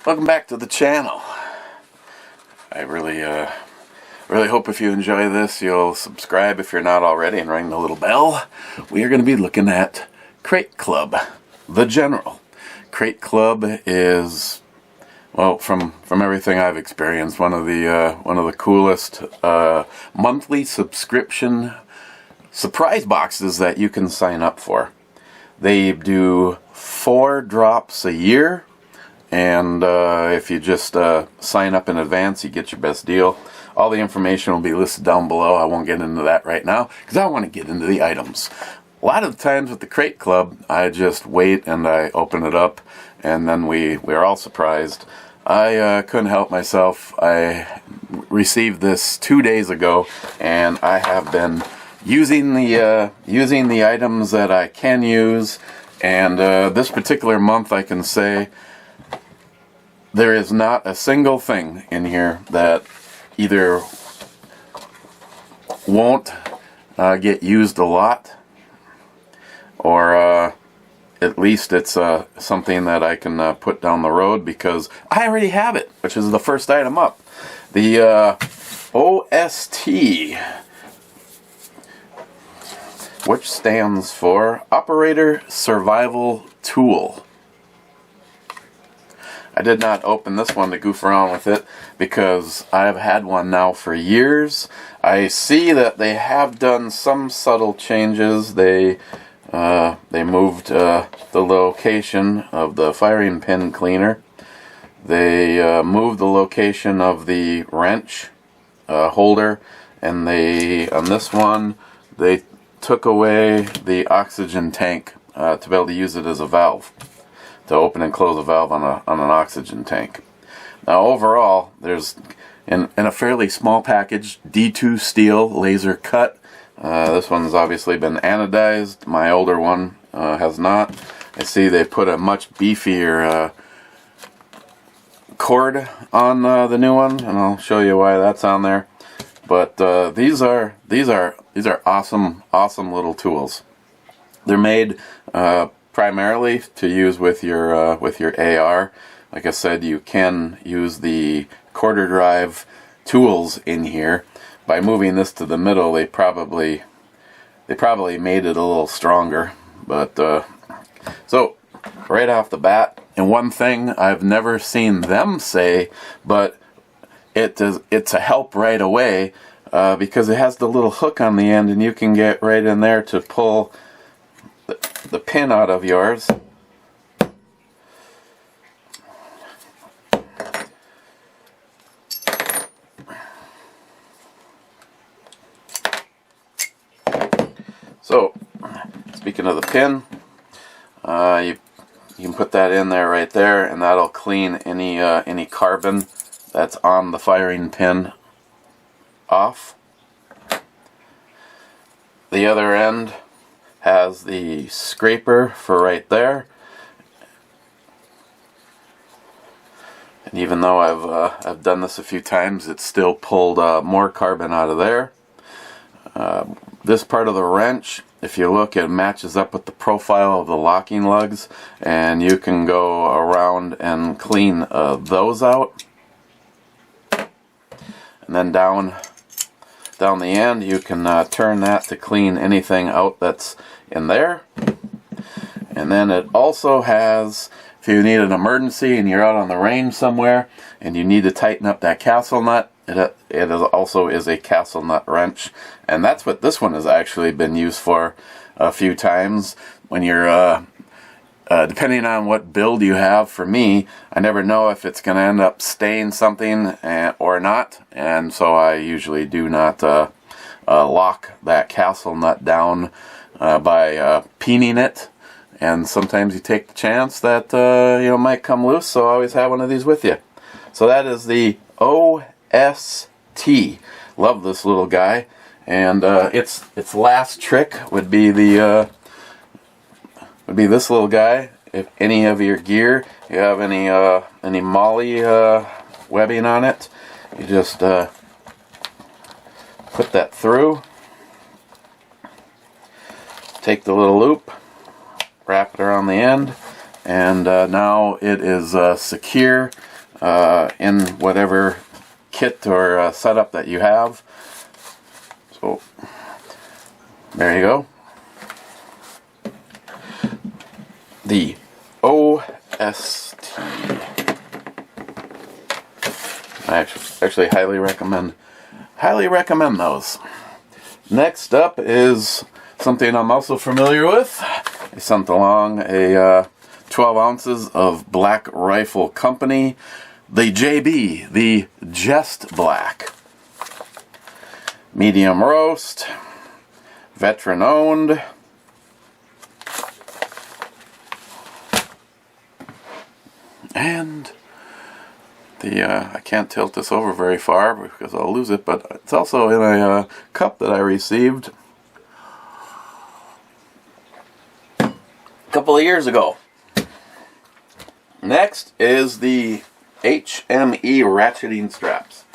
Welcome back to the channel. I really hope if you enjoy this, you'll subscribe if you're not already and ring the little bell. We are going to be looking at Crate Club, the General. Crate Club is, well, from everything I've experienced, one of the coolest monthly subscription surprise boxes that you can sign up for. They do 4 drops a year. And if you just sign up in advance, you get your best deal. All the information will be listed down below. I won't get into that right now because I want to get into the items. A lot of the times with the Crate Club, I just wait and I open it up, and then we are all surprised. I couldn't help myself. I received this 2 days ago, and I have been using the items that I can use. And this particular month, I can say, there is not a single thing in here that either won't get used a lot, or at least it's something that I can put down the road because I already have it, which is the first item up. The OST, which stands for Operator Survival Tool. I did not open this one to goof around with it because I've had one now for years. I see that they have done some subtle changes. They moved the location of the firing pin cleaner. They moved the location of the wrench holder, and on this one they took away the oxygen tank to be able to use it as a valve, to open and close a valve on an oxygen tank. Now overall, there's in a fairly small package, D2 steel laser cut. This one's obviously been anodized. My older one has not. I see they put a much beefier cord on the new one, and I'll show you why that's on there. But these are awesome little tools. They're made primarily to use with your AR. Like I said, you can use the quarter drive tools in here. By moving this to the middle, they probably made it a little stronger. But so right off the bat, and one thing I've never seen them say, but it's a help right away because it has the little hook on the end, and you can get right in there to pull the pin out of yours. So, speaking of the pin, you can put that in there right there, and that'll clean any carbon that's on the firing pin off. The other end has the scraper for right there, and even though I've done this a few times, it still pulled more carbon out of there. This part of the wrench, if you look, it matches up with the profile of the locking lugs, and you can go around and clean those out. And then down the end, you can turn that to clean anything out that's in there. And then it also has, if you need an emergency and you're out on the range somewhere and you need to tighten up that castle nut, it also is a castle nut wrench. And that's what this one has actually been used for a few times. When you're depending on what build you have. For me, I never know if it's going to end up staying something or not, and so I usually do not lock that castle nut down by peening it. And sometimes you take the chance that it might come loose, so I always have one of these with you. So that is the OST. Love this little guy, and its last trick would be this little guy. If any of your gear, you have any molly webbing on it, you just put that through, take the little loop, wrap it around the end, and now it is secure in whatever kit or setup that you have. So there you go. The OST. I actually highly recommend those. Next up is something I'm also familiar with. I sent along a 12 ounces of Black Rifle Company, the JB, the Jest Black. Medium roast, veteran owned. And I can't tilt this over very far because I'll lose it, but it's also in a cup that I received a couple of years ago. Next is the HME Ratcheting Straps.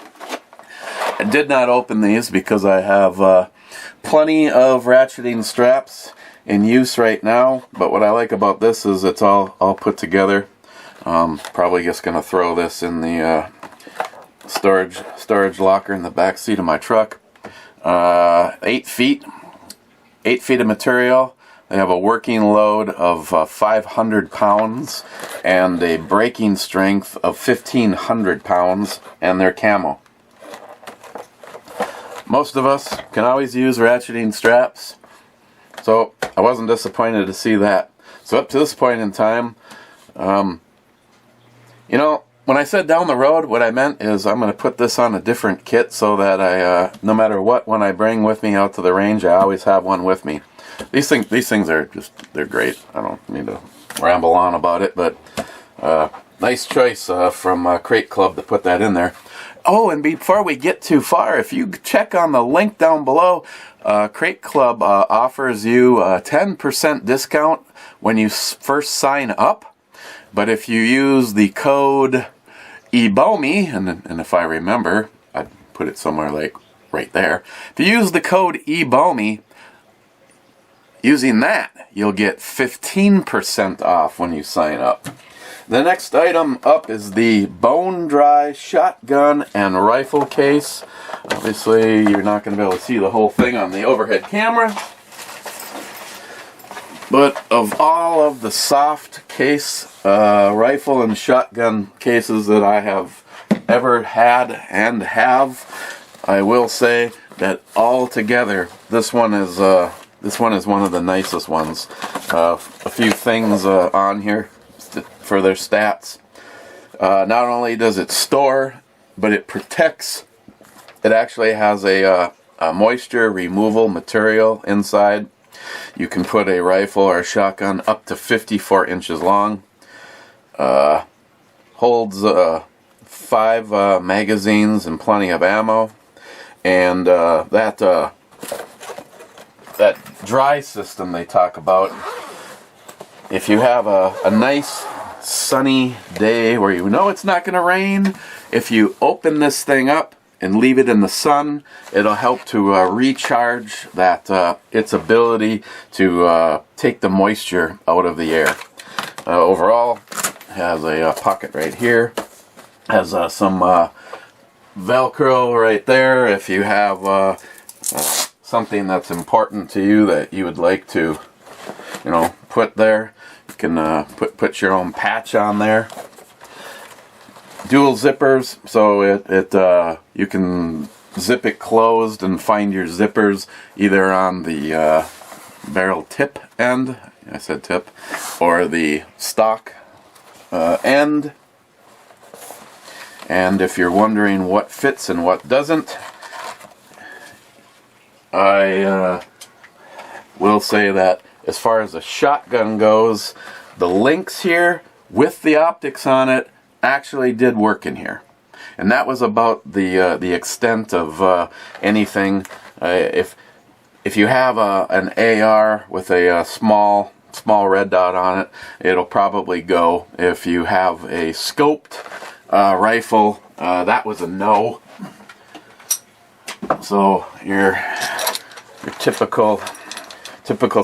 I did not open these because I have plenty of ratcheting straps in use right now, but what I like about this is it's all put together. Probably just going to throw this in the storage locker in the back seat of my truck. 8 feet of material. They have a working load of 500 pounds and a braking strength of 1,500 pounds, and they're camo. Most of us can always use ratcheting straps, so I wasn't disappointed to see that. So up to this point in time, you know, when I said down the road, what I meant is I'm going to put this on a different kit so that I, no matter what one I bring with me out to the range, I always have one with me. These things are just, they're great. I don't need to ramble on about it, but nice choice from Crate Club to put that in there. Oh, and before we get too far, if you check on the link down below, Crate Club offers you a 10% discount when you first sign up. But if you use the code ebomey, and if I remember, I put it somewhere like right there. If you use the code ebomey, using that, you'll get 15% off when you sign up. The next item up is the bone dry shotgun and rifle case. Obviously, you're not going to be able to see the whole thing on the overhead camera. But of all of the soft case rifle and shotgun cases that I have ever had and have, I will say that altogether this one is one of the nicest ones. A few things on here for their stats. Not only does it store, but it protects. It actually has a moisture removal material inside. You can put a rifle or a shotgun up to 54 inches long. Holds 5 magazines and plenty of ammo. And that dry system they talk about, if you have a nice sunny day where you know it's not going to rain, if you open this thing up and leave it in the sun, it'll help to recharge its ability to take the moisture out of the air. Overall, it has a pocket right here, has some Velcro right there if you have something that's important to you that you would like to, you know, put there. You can put your own patch on there. Dual zippers, so you can zip it closed and find your zippers either on the barrel tip end, I said tip, or the stock end. And if you're wondering what fits and what doesn't, I will say that as far as the shotgun goes, the links here with the optics on it actually did work in here, and that was about the extent of anything. If you have an AR with a small red dot on it, it'll probably go. If you have a scoped rifle, that was a no. So your typical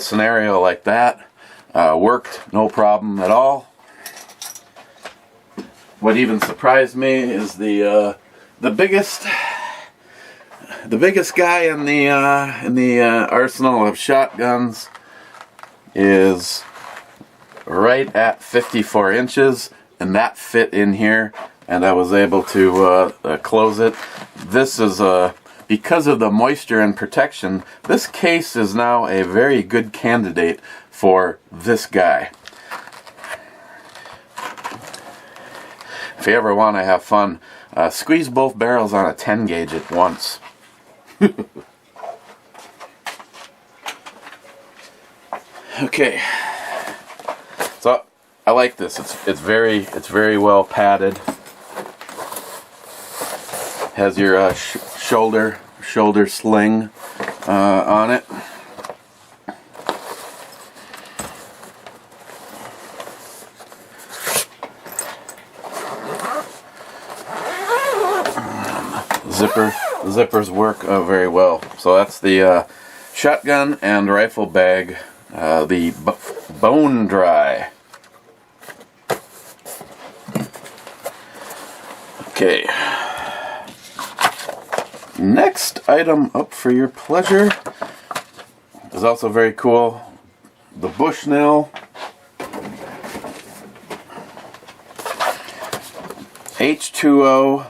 scenario like that worked no problem at all. what even surprised me is the biggest guy in the arsenal of shotguns is right at 54 inches, and that fit in here, and I was able to close it. This is because of the moisture and protection, this case is now a very good candidate for this guy. If you ever want to have fun, squeeze both barrels on a 10 gauge at once. Okay, so I like this. It's very well padded. Has your shoulder sling on it. Zippers work very well. So that's the shotgun and rifle bag, the bone dry. Okay. Next item up for your pleasure is also very cool. The Bushnell H2O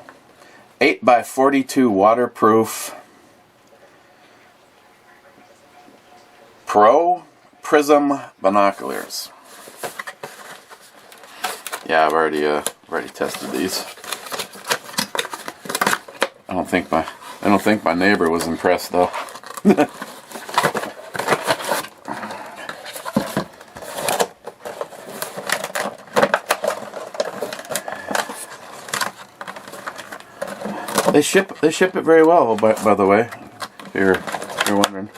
8x42 waterproof Pro Prism binoculars. Yeah, I've already tested these. I don't think my neighbor was impressed though. They ship it very well, by the way. If you're wondering.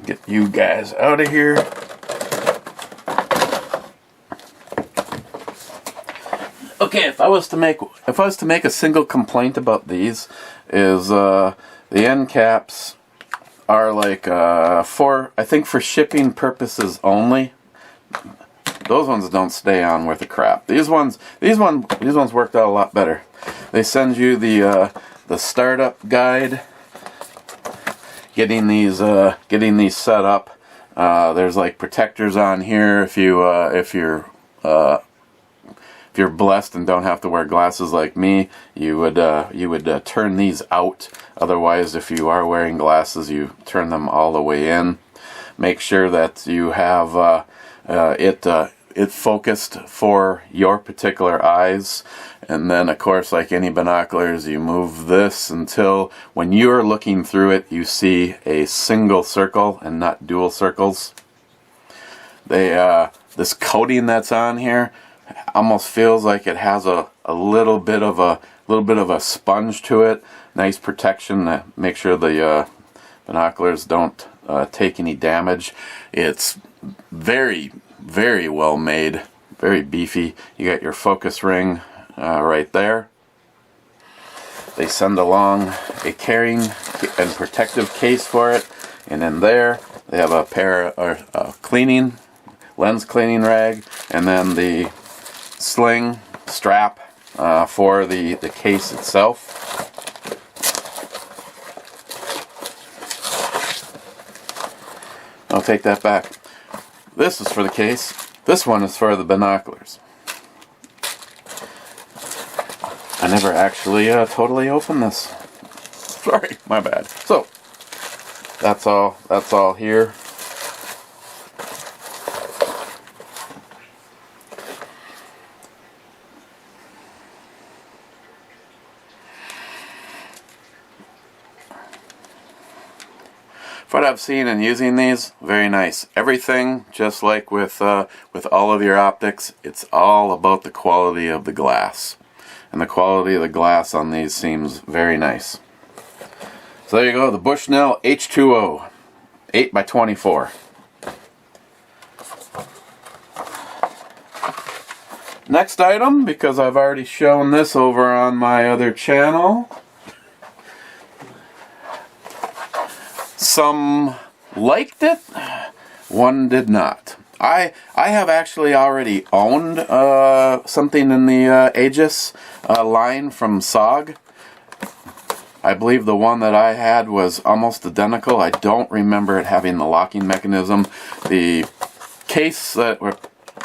Get you guys out of here. Okay, if I was to make a single complaint about these, is the end caps are like I think for shipping purposes only. Those ones don't stay on worth a crap. These ones worked out a lot better. They send you the startup guide, getting these set up. There's like protectors on here if you're blessed and don't have to wear glasses like me. You would turn these out. Otherwise, if you are wearing glasses, you turn them all the way in. Make sure that you have it focused for your particular eyes. And then, of course, like any binoculars, you move this until when you're looking through it, you see a single circle and not dual circles. This coating that's on here almost feels like it has a little bit of a sponge to it. Nice protection to make sure the binoculars don't take any damage. It's very, very well made, very beefy. You got your focus ring right there. They send along a carrying and protective case for it, and in there they have a pair of lens cleaning rag, and then the sling strap for the case itself. I'll take that back. This is for the case. This one is for the binoculars. I never actually totally opened this. Sorry, my bad. So that's all here. What I've seen in using these, very nice. Everything, just like with all of your optics, it's all about the quality of the glass. And the quality of the glass on these seems very nice. So there you go, the Bushnell H2O 8x24. Next item, because I've already shown this over on my other channel. Some liked it, one did not. I have actually already owned something in the Aegis line from SOG. I believe the one that I had was almost identical. I don't remember it having the locking mechanism. The case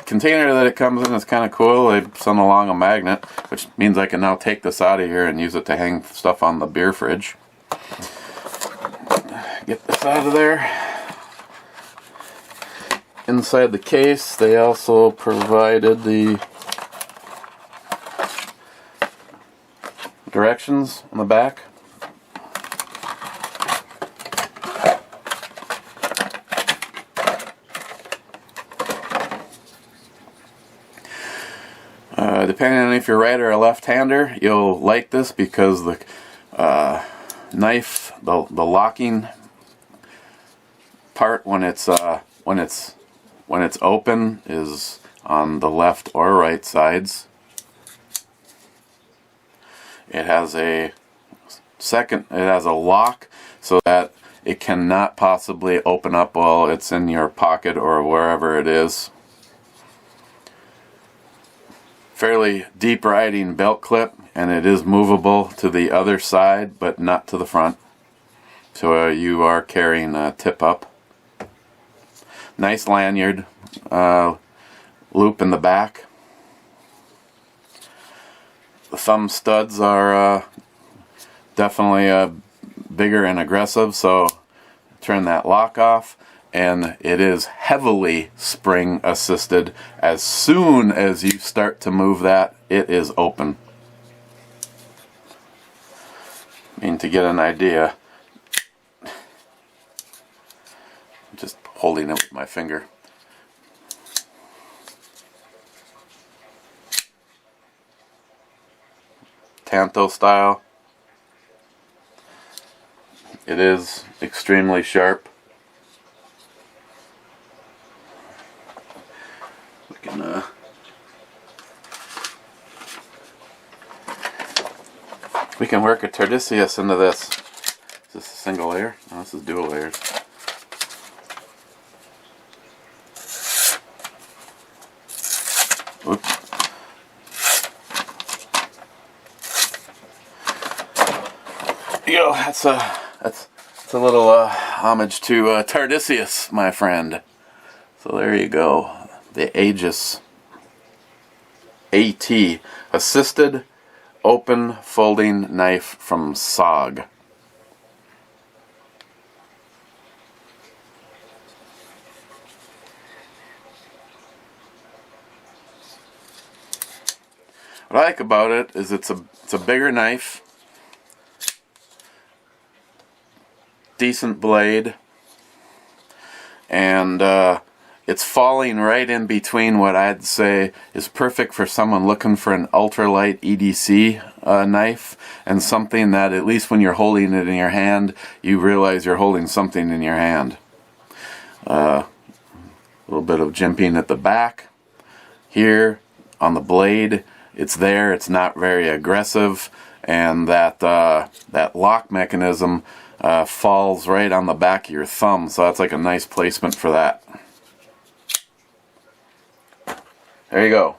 container that it comes in is kind of cool. They sent along a magnet, which means I can now take this out of here and use it to hang stuff on the beer fridge. Get this out of there. Inside the case, they also provided the directions on the back. Depending on if you're right or a left-hander, you'll like this because the knife, the locking part when it's open is on the left or right sides. It has a lock so that it cannot possibly open up while it's in your pocket or wherever it is. Fairly deep riding belt clip, and it is movable to the other side but not to the front, so you are carrying a tip up. Nice lanyard loop in the back. The thumb studs are definitely bigger and aggressive, so turn that lock off. And it is heavily spring assisted. As soon as you start to move that, it is open. I mean, to get an idea, just holding it with my finger. Tanto style. It is extremely sharp. We can work a Tardisius into this. Is this a single layer? No, this is dual layers. Oops. Yo, that's a little homage to Tardisius, my friend. So there you go. The Aegis AT, assisted open folding knife from SOG. What I like about it is it's a bigger knife, decent blade, and it's falling right in between what I'd say is perfect for someone looking for an ultralight EDC knife, and something that at least when you're holding it in your hand, you realize you're holding something in your hand. A little bit of jimping at the back. Here on the blade, it's there, it's not very aggressive, and that lock mechanism falls right on the back of your thumb, so that's like a nice placement for that. There you go.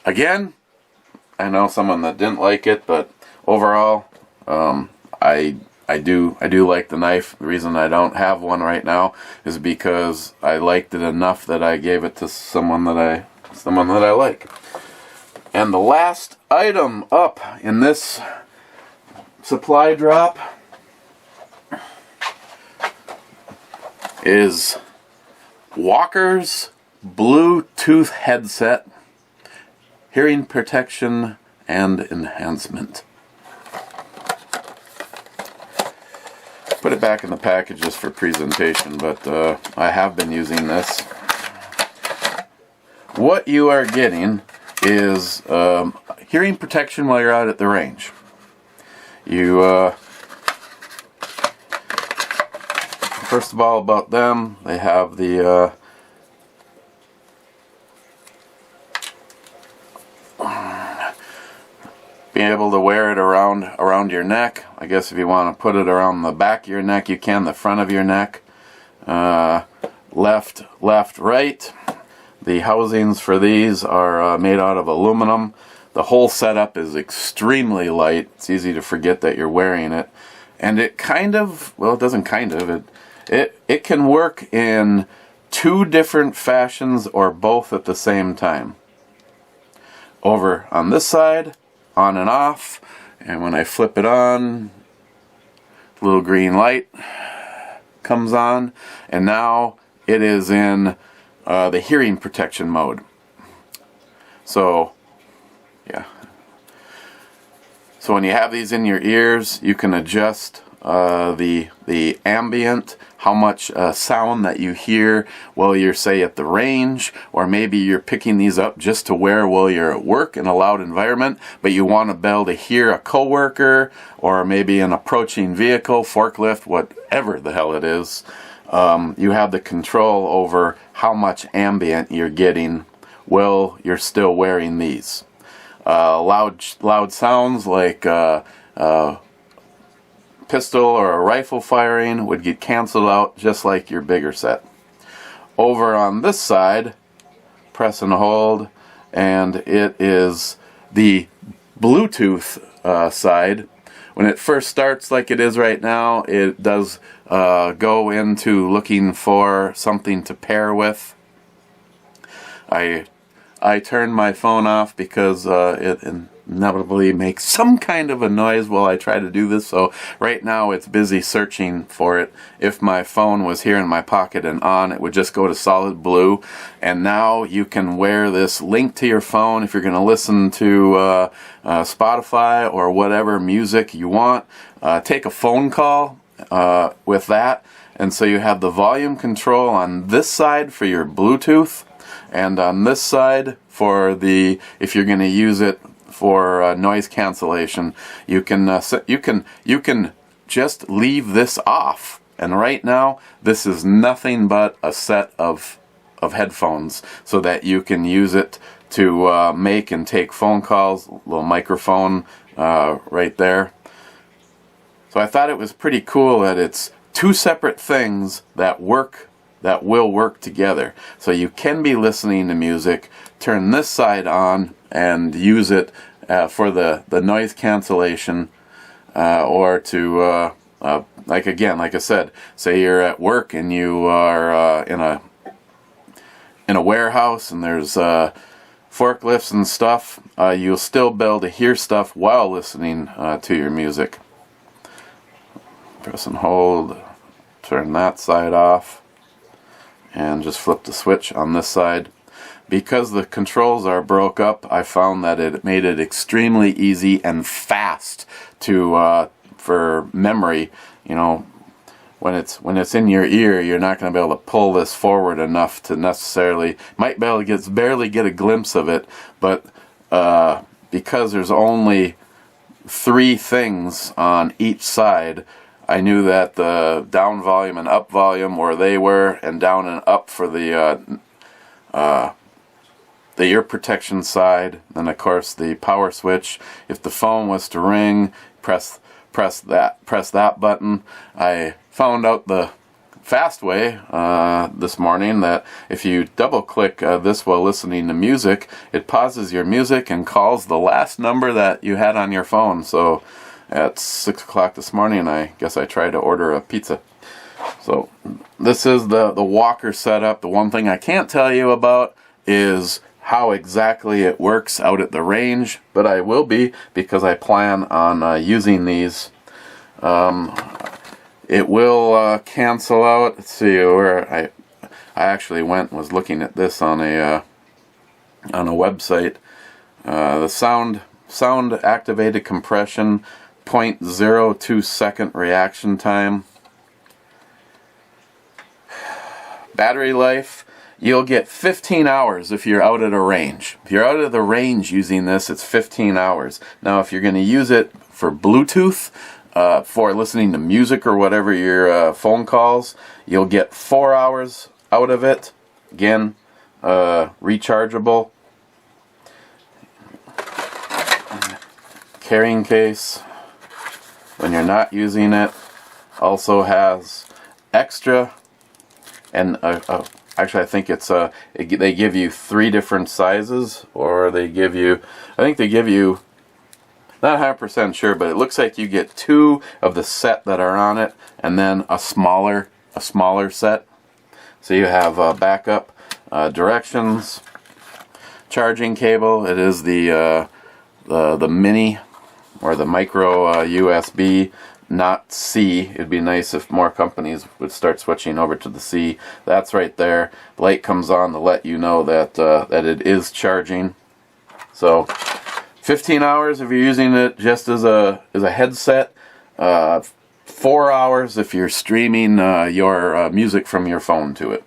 Again, I know someone that didn't like it, but overall, I do like the knife. The reason I don't have one right now is because I liked it enough that I gave it to someone that I like. And the last item up in this supply drop is Walker's Bluetooth headset, hearing protection and enhancement. Put it back in the package just for presentation, but I have been using this. What you are getting is hearing protection while you're out at the range. You first of all, about them, they have the being able to wear it around your neck. I guess if you want to put it around the back of your neck, you can, the front of your neck. left, right. The housings for these are made out of aluminum. The whole setup is extremely light. It's easy to forget that you're wearing it. And it kind of, well, it doesn't kind of, it can work in two different fashions or both at the same time. Over on this side, on and off, and when I flip it on, little green light comes on, and now it is in the hearing protection mode. So, yeah. So when you have these in your ears, you can adjust the ambient, how much sound that you hear while you're, say, at the range, or maybe you're picking these up just to wear while you're at work in a loud environment, but you want to be able to hear a coworker, or maybe an approaching vehicle, forklift, whatever the hell it is. You have the control over how much ambient you're getting while you're still wearing these. Loud sounds like pistol or a rifle firing would get canceled out just like your bigger set. Over on this side, press and hold, and it is the Bluetooth side. When it first starts like it is right now, it does go into looking for something to pair with. I turned my phone off because it inevitably makes some kind of a noise while I try to do this, so right now it's busy searching for it. If my phone was here in my pocket and on, it would just go to solid blue, and now you can wear this link to your phone if you're going to listen to Spotify or whatever music you want. Take a phone call with that, and so you have the volume control on this side for your Bluetooth, and on this side for the, if you're going to use it for noise cancellation, you can just leave this off. And right now, this is nothing but a set of headphones, so that you can use it to make and take phone calls. Little microphone right there. So I thought it was pretty cool that it's two separate things that will work together. So you can be listening to music, turn this side on, and use it for the noise cancellation, or to like I said, say you're at work and you are in a warehouse and there's forklifts and stuff. You'll still be able to hear stuff while listening to your music. Press and hold, turn that side off, and just flip the switch on this side. Because the controls are broke up, I found that it made it extremely easy and fast to for memory. You know, when it's in your ear, you're not going to be able to pull this forward enough to necessarily, might be able to barely get a glimpse of it, but because there's only 3 things on each side, I knew that the down volume and up volume where they were, and down and up for the ear protection side. Then of course the power switch. If the phone was to ring, press that button. I found out the fast way this morning that if you double click this while listening to music, it pauses your music and calls the last number that you had on your phone. So at 6 o'clock this morning, I guess I tried to order a pizza. So this is the walker setup. The one thing I can't tell you about is how exactly it works out at the range, but I will be, because I plan on using these. It will cancel out. Let's see where I actually went and was looking at this on a website. The sound activated compression, 0.02 second reaction time. Battery life, you'll get 15 hours if you're out at a range. If you're out of the range using this, it's 15 hours. Now, if you're going to use it for Bluetooth, for listening to music or whatever your phone calls, you'll get 4 hours out of it. Again, rechargeable. Carrying case, when you're not using it, also has extra and actually I think it's they give you 3 different sizes, or they give you, I think they give you, not 100% sure, but it looks like you get 2 of the set that are on it, and then a smaller set. So you have backup, directions, charging cable. It is the mini or the micro USB, not C. It'd be nice if more companies would start switching over to the C. That's right there. The light comes on to let you know that that it is charging. So 15 hours if you're using it just as a headset. 4 hours if you're streaming your music from your phone to it.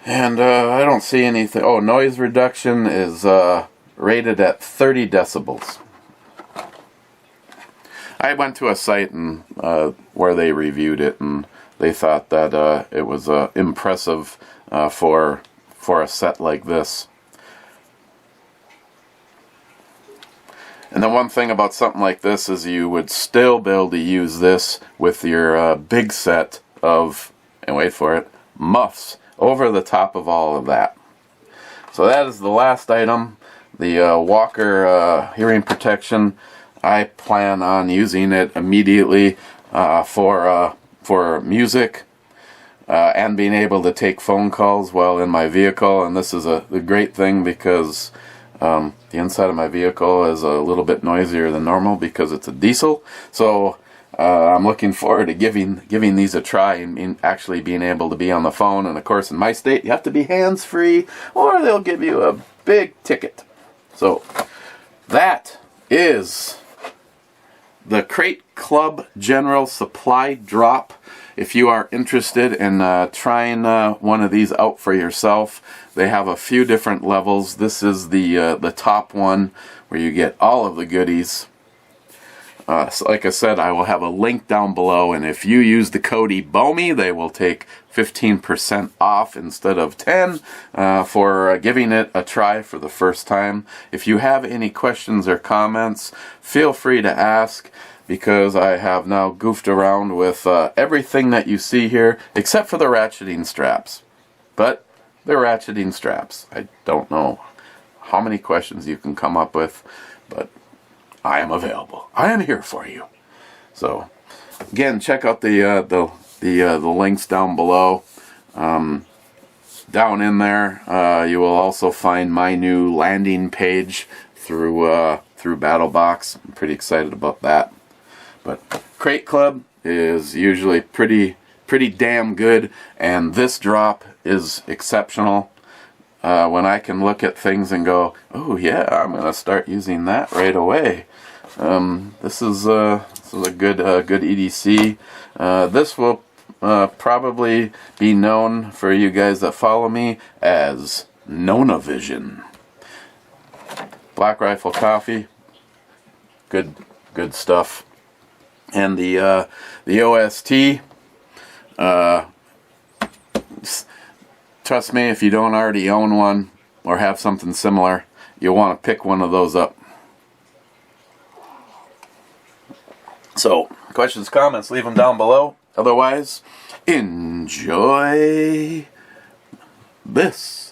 And I don't see anything. Oh, noise reduction is rated at 30 decibels. I went to a site and where they reviewed it, and they thought that it was impressive for a set like this. And the one thing about something like this is you would still be able to use this with your big set of, and wait for it, muffs over the top of all of that. So that is the last item, the Walker hearing protection. I plan on using it immediately for music and being able to take phone calls while in my vehicle. And this is a great thing because the inside of my vehicle is a little bit noisier than normal because it's a diesel. So I'm looking forward to giving these a try and actually being able to be on the phone. And of course, in my state, you have to be hands-free or they'll give you a big ticket. So that is the Crate Club General Supply Drop. If you are interested in trying one of these out for yourself, they have a few different levels. This is the top one where you get all of the goodies. So like I said, I will have a link down below, and if you use the code ebomey, they will take 15% off instead of 10 for giving it a try for the first time. If you have any questions or comments, feel free to ask, because I have now goofed around with everything that you see here, except for the ratcheting straps. But they're ratcheting straps. I don't know how many questions you can come up with, but I am available. I am here for you. So, again, check out the links down below. Down in there, you will also find my new landing page through BattlBox. I'm pretty excited about that. But Crate Club is usually pretty damn good, and this drop is exceptional. When I can look at things and go, oh yeah, I'm gonna start using that right away. This is a good EDC. This will probably be known for you guys that follow me as Nona Vision. Black Rifle Coffee, good stuff. And the OST, trust me, if you don't already own one or have something similar, you'll want to pick one of those up. So, questions, comments, leave them down below. Otherwise, enjoy this.